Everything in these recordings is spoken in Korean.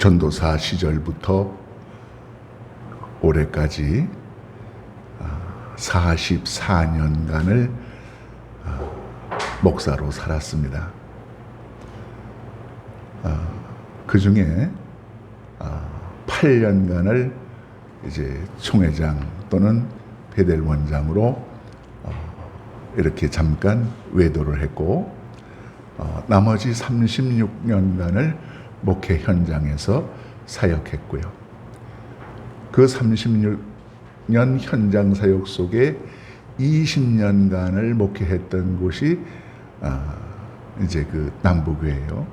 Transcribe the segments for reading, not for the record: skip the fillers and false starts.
전도사 시절부터 올해까지 44년간을 목사로 살았습니다. 그 중에 8년간을 이제 총회장 또는 베델 원장으로 이렇게 잠깐 외도를 했고, 나머지 36년간을 목회 현장에서 사역했고요. 그 36년 현장 사역 속에 20년간을 목회했던 곳이 이제 그 남부교회예요.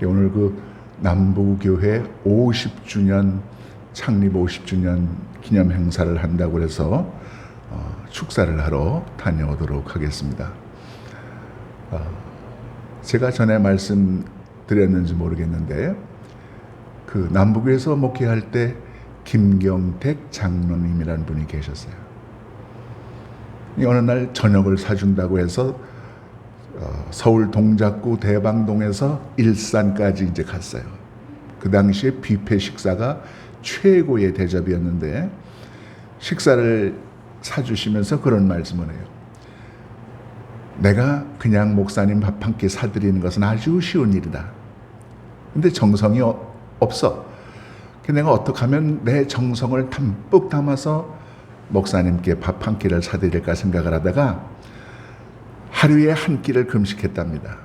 오늘 그 남부교회 50주년 창립 50주년 기념 행사를 한다고 해서 축사를 하러 다녀오도록 하겠습니다. 제가 전에 말씀드렸는지 모르겠는데, 그 남부교회에서 목회할 때 김경택 장로님이라는 분이 계셨어요. 어느 날 저녁을 사준다고 해서 서울 동작구 대방동에서 일산까지 이제 갔어요. 그 당시에 뷔페 식사가 최고의 대접이었는데, 식사를 사주시면서 그런 말씀을 해요. 내가 그냥 목사님 밥 한 끼 사드리는 것은 아주 쉬운 일이다. 근데 정성이 없어. 내가 어떻게 하면 내 정성을 담뿍 담아서 목사님께 밥 한 끼를 사드릴까 생각을 하다가 하루에 한 끼를 금식했답니다.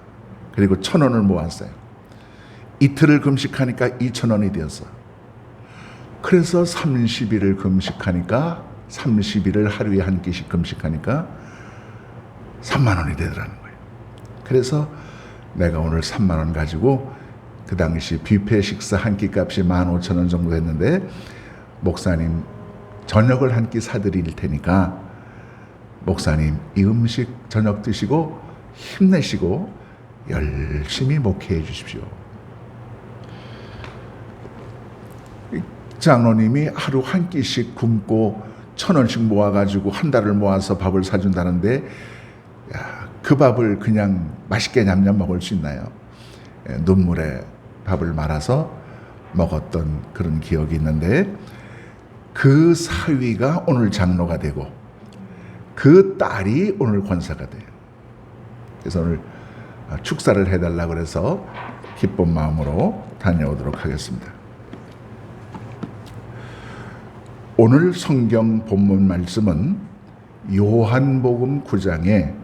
그리고 1,000원을 모았어요. 이틀을 금식하니까 2,000원이 되었어. 그래서 30일을 금식하니까 30일을 하루에 한 끼씩 금식하니까 3만 원이 되더라는 거예요. 그래서 내가 오늘 3만 원 가지고, 그 당시 뷔페 식사 한 끼 값이 15,000원 정도 했는데, 목사님 저녁을 한 끼 사드릴 테니까 목사님 이 음식 저녁 드시고 힘내시고 열심히 목회해 주십시오. 장로님이 하루 한 끼씩 굶고 1,000원씩 모아가지고 한 달을 모아서 밥을 사준다는데, 그 밥을 그냥 맛있게 냠냠 먹을 수 있나요? 눈물에 밥을 말아서 먹었던 그런 기억이 있는데, 그 사위가 오늘 장로가 되고 그 딸이 오늘 권사가 돼요. 그래서 오늘 축사를 해달라고 해서 기쁜 마음으로 다녀오도록 하겠습니다. 오늘 성경 본문 말씀은 요한복음 9장에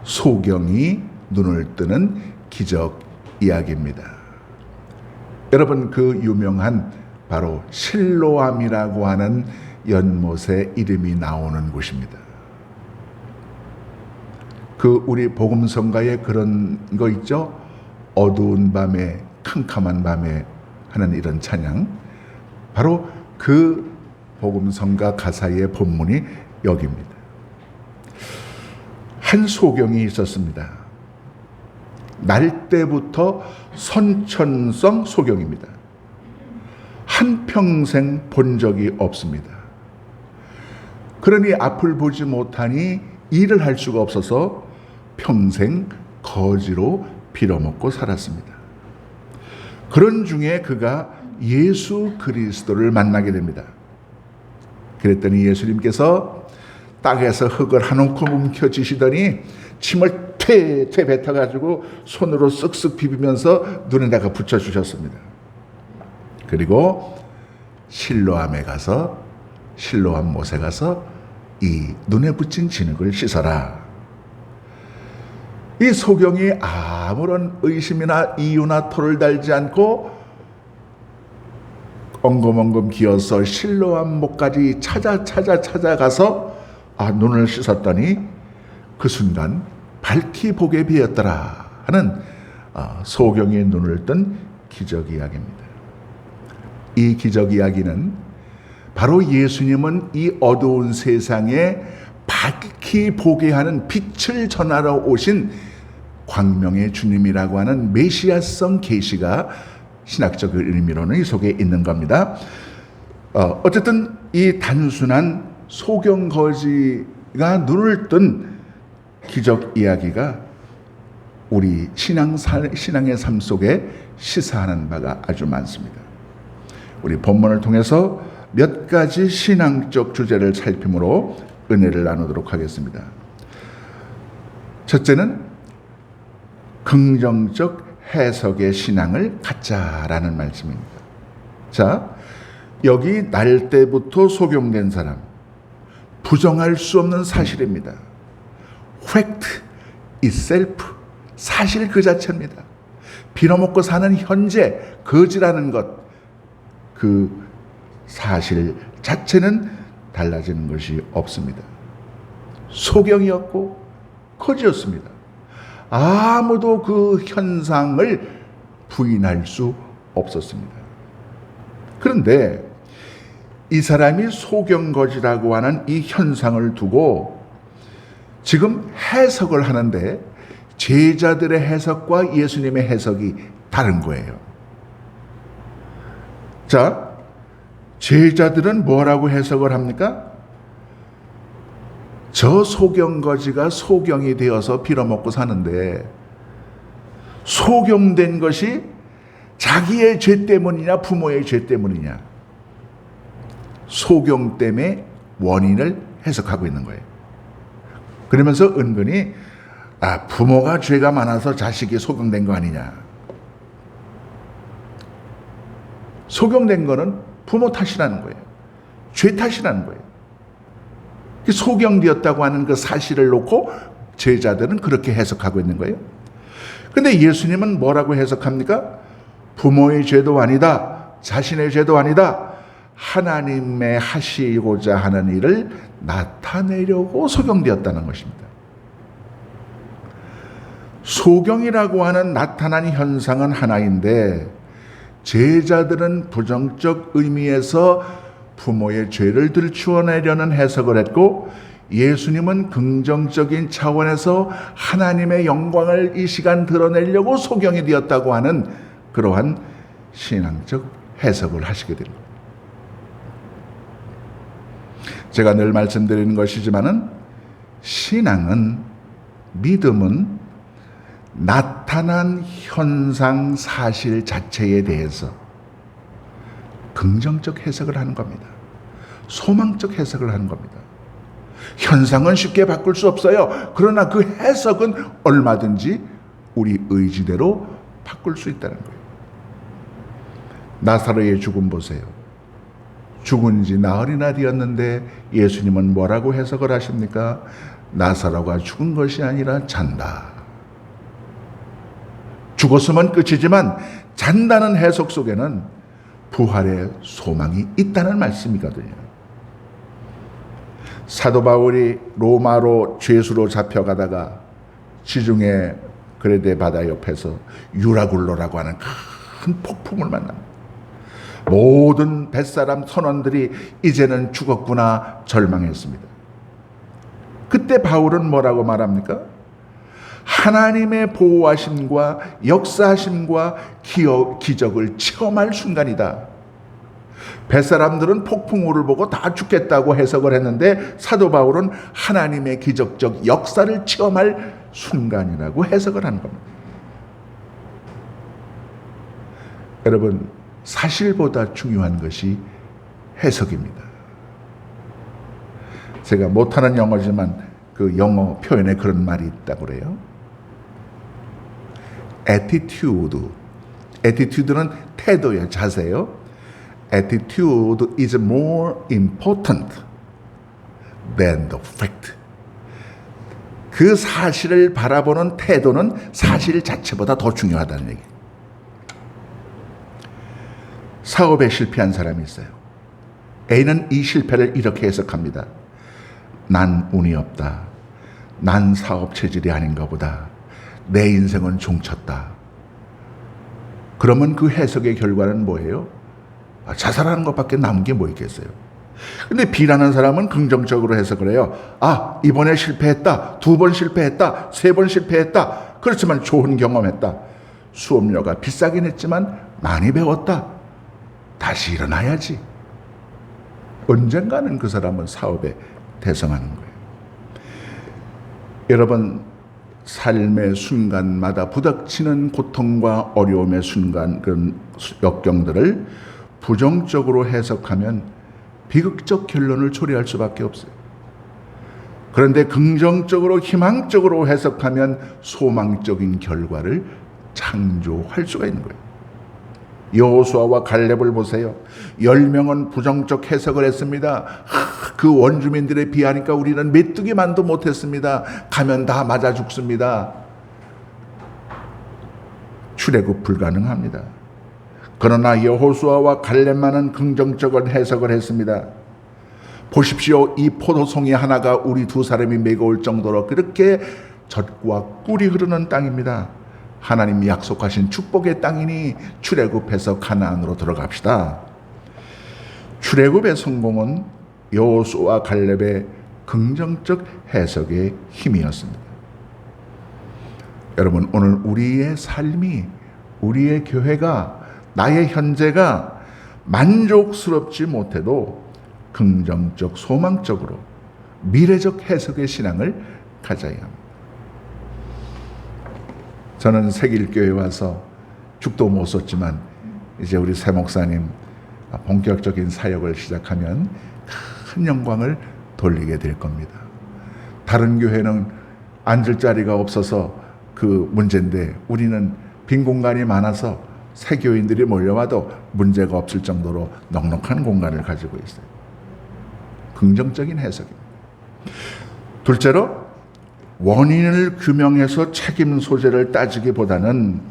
소경이 눈을 뜨는 기적 이야기입니다. 여러분, 그 유명한 바로 실로암이라고 하는 연못의 이름이 나오는 곳입니다. 그 우리 복음성가에 그런 거 있죠? 어두운 밤에, 캄캄한 밤에 하는 이런 찬양. 바로 그 복음성가 가사의 본문이 여기입니다. 한 소경이 있었습니다. 날 때부터 선천성 소경입니다. 한평생 본 적이 없습니다. 그러니 앞을 보지 못하니 일을 할 수가 없어서 평생 거지로 빌어먹고 살았습니다. 그런 중에 그가 예수 그리스도를 만나게 됩니다. 그랬더니 예수님께서 땅에서 흙을 한 움큼 움켜쥐시더니 침을 퇴퇴 뱉어가지고 손으로 쓱쓱 비비면서 눈에다가 붙여주셨습니다. 그리고 실로암에 가서, 실로암 못에 가서 이 눈에 붙인 진흙을 씻어라. 이 소경이 아무런 의심이나 이유나 토를 달지 않고 엉금엉금 기어서 실로암 못까지 찾아가서 눈을 씻었더니 그 순간 밝히 보게 되었더라 하는 소경의 눈을 뜬 기적 이야기입니다. 이 기적 이야기는 바로 예수님은 이 어두운 세상에 밝히 보게 하는 빛을 전하러 오신 광명의 주님이라고 하는 메시아성 계시가 신학적 의미로는 이 속에 있는 겁니다. 어쨌든 이 단순한 소경 거지가 눈을 뜬 기적 이야기가 우리 신앙의 삶 속에 시사하는 바가 아주 많습니다. 우리 본문을 통해서 몇 가지 신앙적 주제를 살피므로 은혜를 나누도록 하겠습니다. 첫째는 긍정적 해석의 신앙을 갖자라는 말씀입니다. 자, 여기 날 때부터 소경된 사람, 부정할 수 없는 사실입니다. fact itself, 사실 그 자체입니다. 빌어먹고 사는 현재, 거지라는 것, 그 사실 자체는 달라지는 것이 없습니다. 소경이었고 거지였습니다. 아무도 그 현상을 부인할 수 없었습니다. 그런데 이 사람이 소경거지라고 하는 이 현상을 두고 지금 해석을 하는데 제자들의 해석과 예수님의 해석이 다른 거예요. 자, 제자들은 뭐라고 해석을 합니까? 저 소경거지가 소경이 되어서 빌어먹고 사는데 소경된 것이 자기의 죄 때문이냐 부모의 죄 때문이냐, 소경 때문에 원인을 해석하고 있는 거예요. 그러면서 은근히 부모가 죄가 많아서 자식이 소경된 거 아니냐. 소경된 거는 부모 탓이라는 거예요. 죄 탓이라는 거예요. 소경되었다고 하는 그 사실을 놓고 제자들은 그렇게 해석하고 있는 거예요. 그런데 예수님은 뭐라고 해석합니까? 부모의 죄도 아니다, 자신의 죄도 아니다, 하나님의 하시고자 하는 일을 나타내려고 소경되었다는 것입니다. 소경이라고 하는 나타난 현상은 하나인데 제자들은 부정적 의미에서 부모의 죄를 들추어내려는 해석을 했고 예수님은 긍정적인 차원에서 하나님의 영광을 이 시간 드러내려고 소경이 되었다고 하는 그러한 신앙적 해석을 하시게 됩니다. 제가 늘 말씀드리는 것이지만은 신앙은, 믿음은 나타난 현상 사실 자체에 대해서 긍정적 해석을 하는 겁니다. 소망적 해석을 하는 겁니다. 현상은 쉽게 바꿀 수 없어요. 그러나 그 해석은 얼마든지 우리 의지대로 바꿀 수 있다는 거예요. 나사로의 죽음 보세요. 죽은 지 나흘이나 되었는데 예수님은 뭐라고 해석을 하십니까? 나사로가 죽은 것이 아니라 잔다. 죽었으면 끝이지만 잔다는 해석 속에는 부활의 소망이 있다는 말씀이거든요. 사도 바울이 로마로 죄수로 잡혀가다가 지중해 그레데 바다 옆에서 유라굴로라고 하는 큰 폭풍을 만납니다. 모든 뱃사람 선원들이 이제는 죽었구나 절망했습니다. 그때 바울은 뭐라고 말합니까? 하나님의 보호하심과 역사하심과 기적을 체험할 순간이다. 뱃사람들은 폭풍우를 보고 다 죽겠다고 해석을 했는데 사도 바울은 하나님의 기적적 역사를 체험할 순간이라고 해석을 하는 겁니다. 여러분, 사실보다 중요한 것이 해석입니다. 제가 못하는 영어지만 그 영어 표현에 그런 말이 있다고 그래요. attitude는 태도예요, 자세요. attitude is more important than the fact. 그 사실을 바라보는 태도는 사실 자체보다 더 중요하다는 얘기예요. 사업에 실패한 사람이 있어요. A는 이 실패를 이렇게 해석합니다. 난 운이 없다. 난 사업 체질이 아닌가 보다. 내 인생은 종쳤다. 그러면 그 해석의 결과는 뭐예요? 자살하는 것밖에 남은 게 뭐 있겠어요? 근데 B라는 사람은 긍정적으로 해석을 해요. 이번에 실패했다. 2번 실패했다. 3번 실패했다. 그렇지만 좋은 경험했다. 수업료가 비싸긴 했지만 많이 배웠다. 다시 일어나야지. 언젠가는 그 사람은 사업에 대성하는 거예요. 여러분, 삶의 순간마다 부닥치는 고통과 어려움의 순간, 그런 역경들을 부정적으로 해석하면 비극적 결론을 초래할 수밖에 없어요. 그런데 긍정적으로, 희망적으로 해석하면 소망적인 결과를 창조할 수가 있는 거예요. 여호수아와 갈렙을 보세요. 10명은 부정적 해석을 했습니다. 그 원주민들에 비하니까 우리는 메뚜기만도 못했습니다. 가면 다 맞아 죽습니다. 출애굽 불가능합니다. 그러나 여호수아와 갈렙만은 긍정적인 해석을 했습니다. 보십시오. 이 포도송이 하나가 우리 두 사람이 메고 정도로 그렇게 젖과 꿀이 흐르는 땅입니다. 하나님이 약속하신 축복의 땅이니 출애굽해서 가나안으로 들어갑시다. 출애굽의 성공은 여호수아 갈렙의 긍정적 해석의 힘이었습니다. 여러분, 오늘 우리의 삶이, 우리의 교회가, 나의 현재가 만족스럽지 못해도 긍정적, 소망적으로 미래적 해석의 신앙을 가져야 합니다. 저는 세길교회에 와서 죽도 못 썼지만 이제 우리 새 목사님 본격적인 사역을 시작하면 큰 영광을 돌리게 될 겁니다. 다른 교회는 앉을 자리가 없어서 그 문제인데 우리는 빈 공간이 많아서 새 교인들이 몰려와도 문제가 없을 정도로 넉넉한 공간을 가지고 있어요. 긍정적인 해석입니다. 둘째로, 원인을 규명해서 책임 소재를 따지기보다는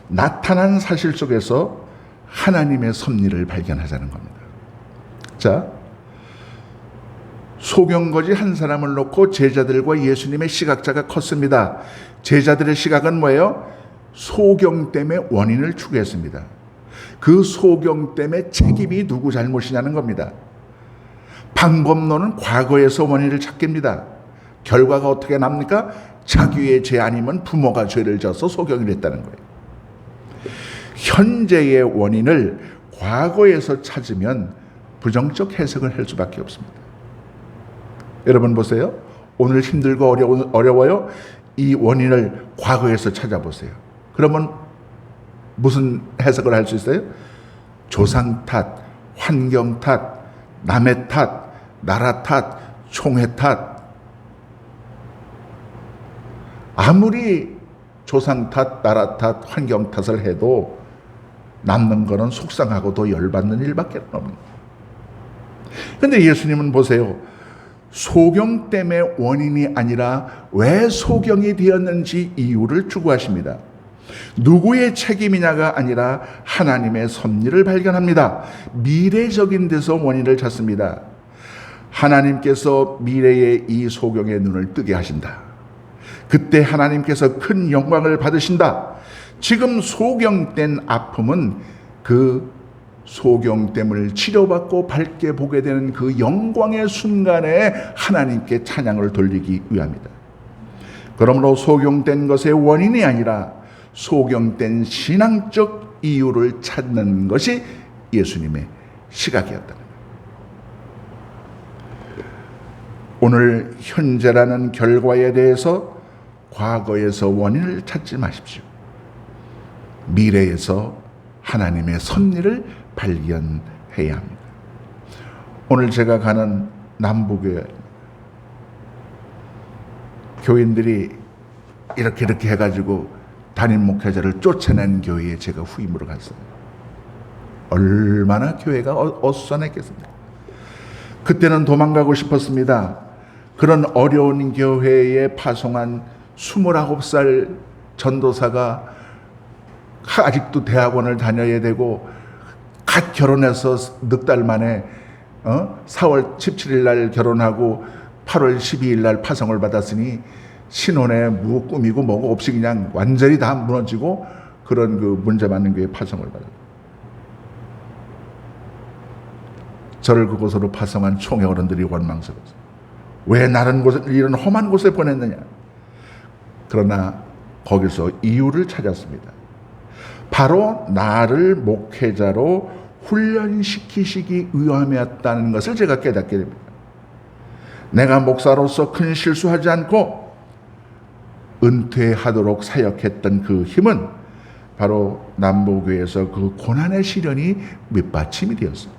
나타난 사실 속에서 하나님의 섭리를 발견하자는 겁니다. 자, 소경거지 한 사람을 놓고 제자들과 예수님의 시각차가 컸습니다. 제자들의 시각은 뭐예요? 소경 때문에 원인을 추구했습니다. 그 소경 때문에 책임이 누구 잘못이냐는 겁니다. 방법론은 과거에서 원인을 찾깁니다. 결과가 어떻게 납니까? 자기의 죄 아니면 부모가 죄를 져서 소경이 됐다는 거예요. 현재의 원인을 과거에서 찾으면 부정적 해석을 할 수밖에 없습니다. 여러분 보세요. 오늘 힘들고 어려워요. 이 원인을 과거에서 찾아보세요. 그러면 무슨 해석을 할 수 있어요? 조상 탓, 환경 탓, 남의 탓, 나라 탓, 총회 탓. 아무리 조상 탓, 나라 탓, 환경 탓을 해도 남는 거는 속상하고 더 열받는 일밖에 없는. 그런데 예수님은 보세요. 소경 때문에 원인이 아니라 왜 소경이 되었는지 이유를 추구하십니다. 누구의 책임이냐가 아니라 하나님의 섭리를 발견합니다. 미래적인 데서 원인을 찾습니다. 하나님께서 미래의 이 소경의 눈을 뜨게 하신다. 그때 하나님께서 큰 영광을 받으신다. 지금 소경된 아픔은 그 소경됨을 치료받고 밝게 보게 되는 그 영광의 순간에 하나님께 찬양을 돌리기 위함이다. 그러므로 소경된 것의 원인이 아니라 소경된 신앙적 이유를 찾는 것이 예수님의 시각이었다는 거예요. 오늘 현재라는 결과에 대해서 과거에서 원인을 찾지 마십시오. 미래에서 하나님의 섭리를 발견해야 합니다. 오늘 제가 가는 남부교회 교인들이 이렇게 해가지고 담임 목회자를 쫓아낸 교회에 제가 후임으로 갔어요. 얼마나 교회가 어수선했겠습니까? 그때는 도망가고 싶었습니다. 그런 어려운 교회에 파송한 29살 전도사가 아직도 대학원을 다녀야 되고 갓 결혼해서 넉 달 만에 4월 17일 날 결혼하고 8월 12일 날 파송을 받았으니 신혼에 뭐 꿈이고 뭐고 없이 그냥 완전히 다 무너지고 그런 그 문제 많은 교회에 파송을 받았어요. 저를 그곳으로 파송한 총회 어른들이 원망스러웠어요. 왜 나는 이런 험한 곳에 보냈느냐. 그러나 거기서 이유를 찾았습니다. 바로 나를 목회자로 훈련시키시기 위함이었다는 것을 제가 깨닫게 됩니다. 내가 목사로서 큰 실수하지 않고 은퇴하도록 사역했던 그 힘은 바로 남부교회에서 그 고난의 시련이 밑받침이 되었어요.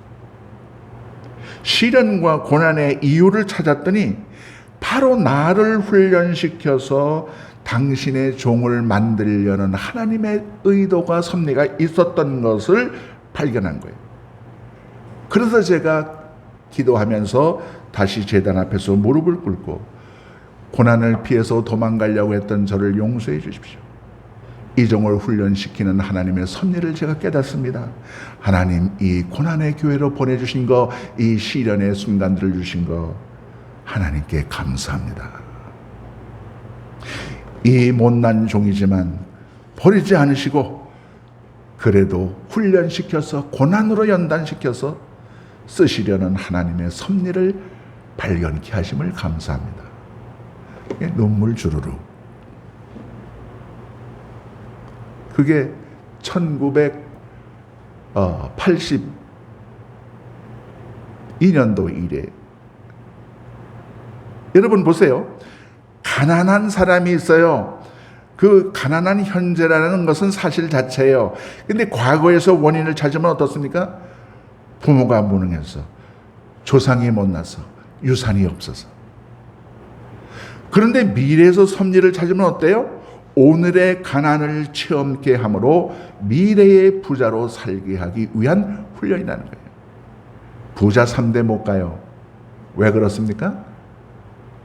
시련과 고난의 이유를 찾았더니 바로 나를 훈련시켜서 당신의 종을 만들려는 하나님의 의도가 섭리가 있었던 것을 발견한 거예요. 그래서 제가 기도하면서 다시 제단 앞에서 무릎을 꿇고 고난을 피해서 도망가려고 했던 저를 용서해 주십시오. 이 종을 훈련시키는 하나님의 섭리를 제가 깨닫습니다. 하나님, 이 고난의 교회로 보내주신 거, 이 시련의 순간들을 주신 거 하나님께 감사합니다. 이 못난 종이지만 버리지 않으시고 그래도 훈련시켜서 고난으로 연단시켜서 쓰시려는 하나님의 섭리를 발견케 하심을 감사합니다. 눈물 주르르. 그게 1982년도 이래. 여러분 보세요. 가난한 사람이 있어요. 그 가난한 현재라는 것은 사실 자체예요. 근데 과거에서 원인을 찾으면 어떻습니까? 부모가 무능해서, 조상이 못나서, 유산이 없어서. 그런데 미래에서 섭리를 찾으면 어때요? 오늘의 가난을 체험케 함으로 미래의 부자로 살게 하기 위한 훈련이라는 거예요. 부자 3대 못 가요. 왜 그렇습니까?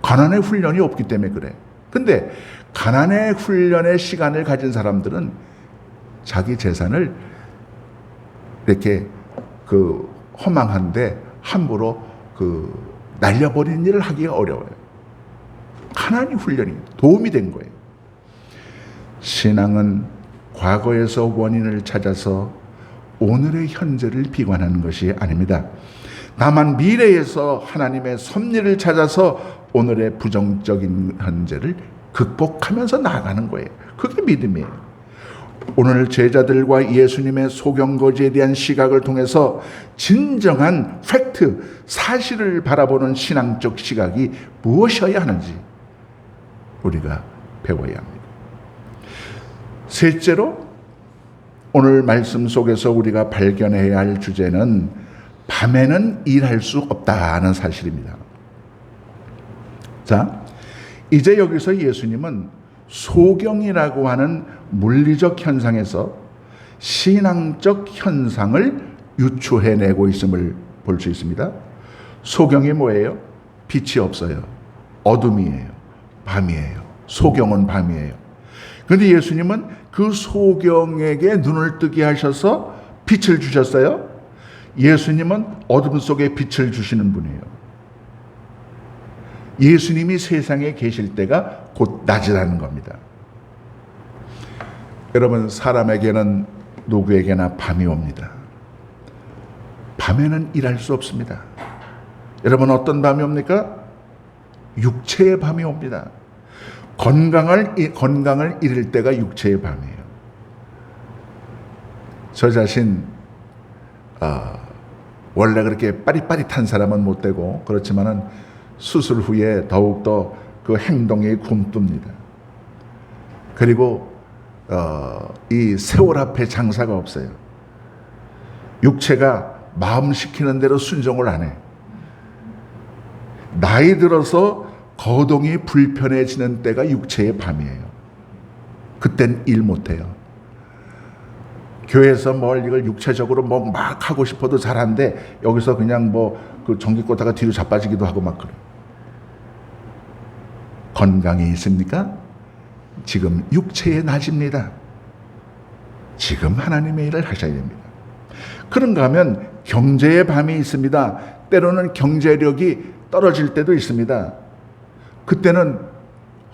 가난의 훈련이 없기 때문에 그래. 근데 가난의 훈련의 시간을 가진 사람들은 자기 재산을 이렇게 허망한데 함부로 날려버리는 일을 하기가 어려워요. 가난이 훈련이 도움이 된 거예요. 신앙은 과거에서 원인을 찾아서 오늘의 현재를 비관하는 것이 아닙니다. 다만 미래에서 하나님의 섭리를 찾아서 오늘의 부정적인 현재를 극복하면서 나아가는 거예요. 그게 믿음이에요. 오늘 제자들과 예수님의 소경거지에 대한 시각을 통해서 진정한 팩트, 사실을 바라보는 신앙적 시각이 무엇이어야 하는지 우리가 배워야 합니다. 셋째로 오늘 말씀 속에서 우리가 발견해야 할 주제는 밤에는 일할 수 없다는 사실입니다. 자, 이제 여기서 예수님은 소경이라고 하는 물리적 현상에서 신앙적 현상을 유추해내고 있음을 볼 수 있습니다. 소경이 뭐예요? 빛이 없어요. 어둠이에요. 밤이에요. 소경은 밤이에요. 그런데 예수님은 그 소경에게 눈을 뜨게 하셔서 빛을 주셨어요. 예수님은 어둠 속에 빛을 주시는 분이에요. 예수님이 세상에 계실 때가 곧 낮이라는 겁니다. 여러분, 사람에게는 누구에게나 밤이 옵니다. 밤에는 일할 수 없습니다. 여러분, 어떤 밤이 옵니까? 육체의 밤이 옵니다. 건강을 잃을 때가 육체의 밤이에요. 저 자신 원래 그렇게 빠릿빠릿한 사람은 못 되고 그렇지만은 수술 후에 더욱더 그 행동이 굼뜹니다. 그리고 이 세월 앞에 장사가 없어요. 육체가 마음 시키는 대로 순종을 안 해. 나이 들어서 거동이 불편해지는 때가 육체의 밤이에요. 그땐 일 못해요. 교회에서 이걸 육체적으로 막 하고 싶어도 잘하는데 여기서 그냥 그 전기 꽂다가 뒤로 자빠지기도 하고 막 그래. 건강이 있습니까? 지금 육체의 낮입니다. 지금 하나님의 일을 하셔야 됩니다. 그런가 하면 경제의 밤이 있습니다. 때로는 경제력이 떨어질 때도 있습니다. 그때는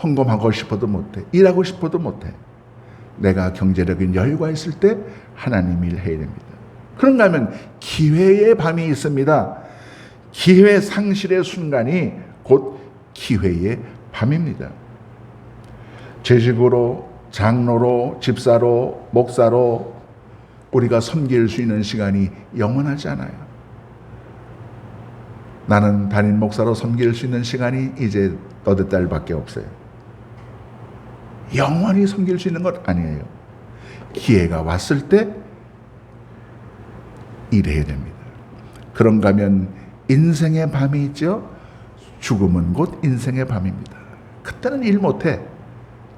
헌금하고 싶어도 못해. 일하고 싶어도 못해. 내가 경제력인 여유가 있을 때 하나님 일 해야 됩니다. 그런가 하면 기회의 밤이 있습니다. 기회 상실의 순간이 곧 기회의 밤입니다. 재직으로, 장로로, 집사로, 목사로 우리가 섬길 수 있는 시간이 영원하지 않아요. 나는 담임 목사로 섬길 수 있는 시간이 이제 너댓 달밖에 없어요. 영원히 섬길 수 있는 것 아니에요. 기회가 왔을 때 일해야 됩니다. 그런가 하면 인생의 밤이 있죠. 죽음은 곧 인생의 밤입니다. 그때는 일 못해.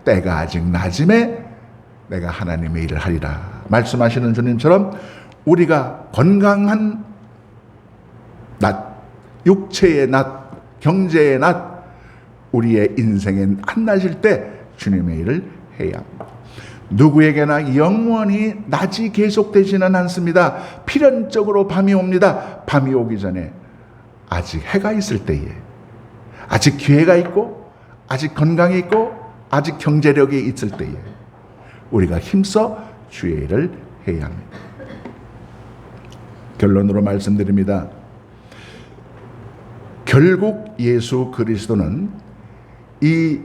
때가 아직 낮음에 내가 하나님의 일을 하리라 말씀하시는 주님처럼 우리가 건강한 낮, 육체의 낮, 경제의 낮, 우리의 인생의 한낮일 때 주님의 일을 해야 합니다. 누구에게나 영원히 낮이 계속되지는 않습니다. 필연적으로 밤이 옵니다. 밤이 오기 전에 아직 해가 있을 때에, 아직 기회가 있고, 아직 건강이 있고, 아직 경제력이 있을 때에 우리가 힘써 주의 일을 해야 합니다. 결론으로 말씀드립니다. 결국 예수 그리스도는 이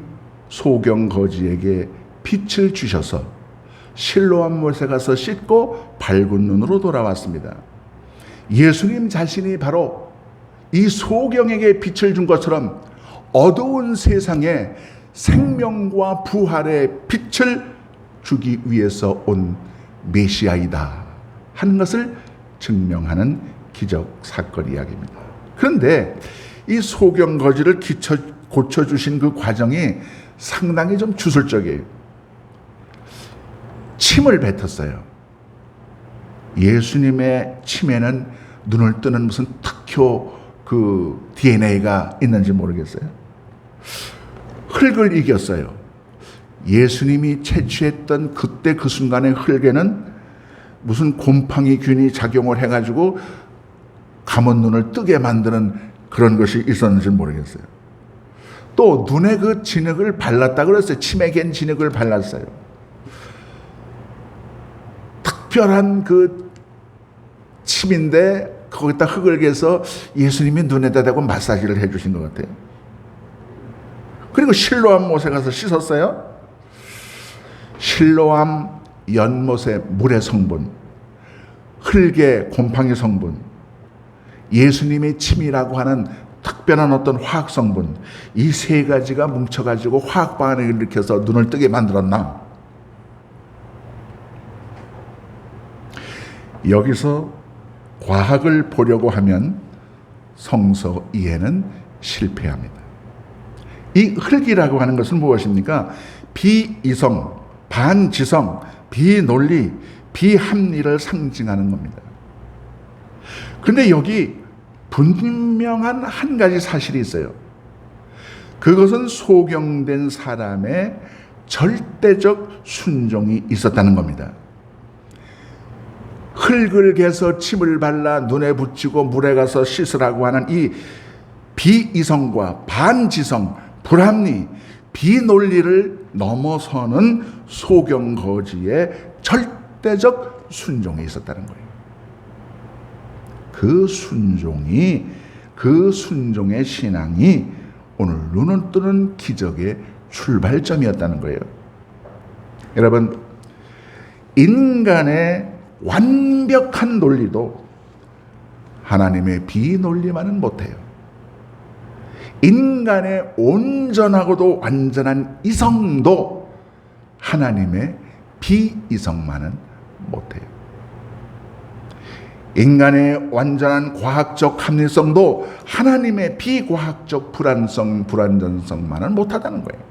소경 거지에게 빛을 주셔서 실로암 못에 가서 씻고 밝은 눈으로 돌아왔습니다. 예수님 자신이 바로 이 소경에게 빛을 준 것처럼 어두운 세상에 생명과 부활의 빛을 주기 위해서 온 메시아이다 하는 것을 증명하는 기적 사건 이야기입니다. 그런데 이 소경 거지를 고쳐주신 그 과정이 상당히 좀 주술적이에요. 침을 뱉었어요. 예수님의 침에는 눈을 뜨는 무슨 특효 그 DNA가 있는지 모르겠어요. 흙을 이겼어요. 예수님이 채취했던 그때 그 순간의 흙에는 무슨 곰팡이 균이 작용을 해가지고 감은 눈을 뜨게 만드는 그런 것이 있었는지 모르겠어요. 또 눈에 그 진흙을 발랐다 그랬어요. 침에 갠 진흙을 발랐어요. 특별한 그 침인데 거기다 흙을 개서 예수님이 눈에다 대고 마사지를 해주신 것 같아요. 그리고 실로암 못에 가서 씻었어요. 실로암 연못의 물의 성분, 흙의 곰팡이 성분, 예수님의 침이라고 하는 특별한 어떤 화학 성분, 이 세 가지가 뭉쳐가지고 화학 반응을 일으켜서 눈을 뜨게 만들었나? 여기서 과학을 보려고 하면 성서 이해는 실패합니다. 이 흙이라고 하는 것은 무엇입니까? 비이성, 반지성, 비논리, 비합리를 상징하는 겁니다. 그런데 여기 분명한 한 가지 사실이 있어요. 그것은 소경된 사람의 절대적 순종이 있었다는 겁니다. 흙을 개서 침을 발라 눈에 붙이고 물에 가서 씻으라고 하는 이 비이성과 반지성, 불합리, 비논리를 넘어서는 소경거지의 절대적 순종이 있었다는 거예요. 그 순종의 신앙이 오늘 눈을 뜨는 기적의 출발점이었다는 거예요. 여러분, 인간의 완벽한 논리도 하나님의 비논리만은 못해요. 인간의 온전하고도 완전한 이성도 하나님의 비이성만은 못해요. 인간의 완전한 과학적 합리성도 하나님의 비과학적 불완전성만은 못하다는 거예요.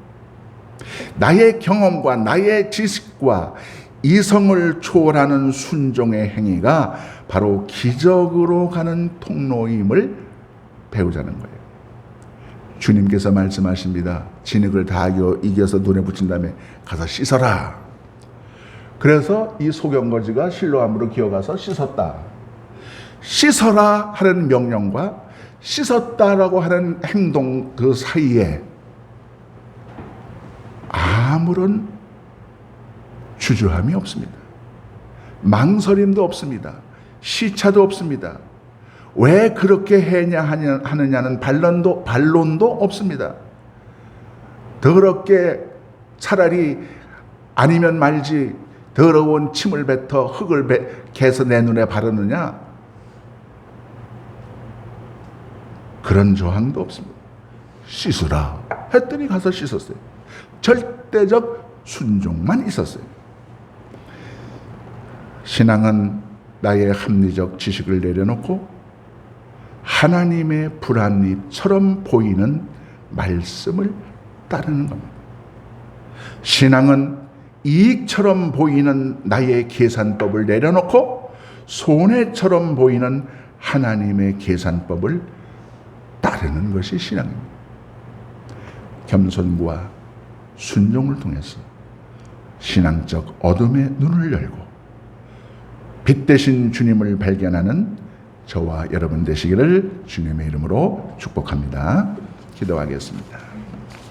나의 경험과 나의 지식과 이성을 초월하는 순종의 행위가 바로 기적으로 가는 통로임을 배우자는 거예요. 주님께서 말씀하십니다. 진흙을 다 이겨서 눈에 붙인 다음에 가서 씻어라. 그래서 이 소경거지가 실로암으로 기어가서 씻었다. 씻어라 하는 명령과 씻었다라고 하는 행동 그 사이에 아무런 주저함이 없습니다. 망설임도 없습니다. 시차도 없습니다. 왜 그렇게 하느냐는 반론도 없습니다. 더럽게 차라리 아니면 말지 더러운 침을 뱉어 흙을 개서 내 눈에 바르느냐? 그런 조항도 없습니다. 씻으라 했더니 가서 씻었어요. 절대적 순종만 있었어요. 신앙은 나의 합리적 지식을 내려놓고 하나님의 불합리처럼 보이는 말씀을 따르는 겁니다. 신앙은 이익처럼 보이는 나의 계산법을 내려놓고 손해처럼 보이는 하나님의 계산법을 따르는 것이 신앙입니다. 겸손과 순종을 통해서 신앙적 어둠의 눈을 열고 빛 대신 주님을 발견하는 저와 여러분 되시기를 주님의 이름으로 축복합니다. 기도하겠습니다.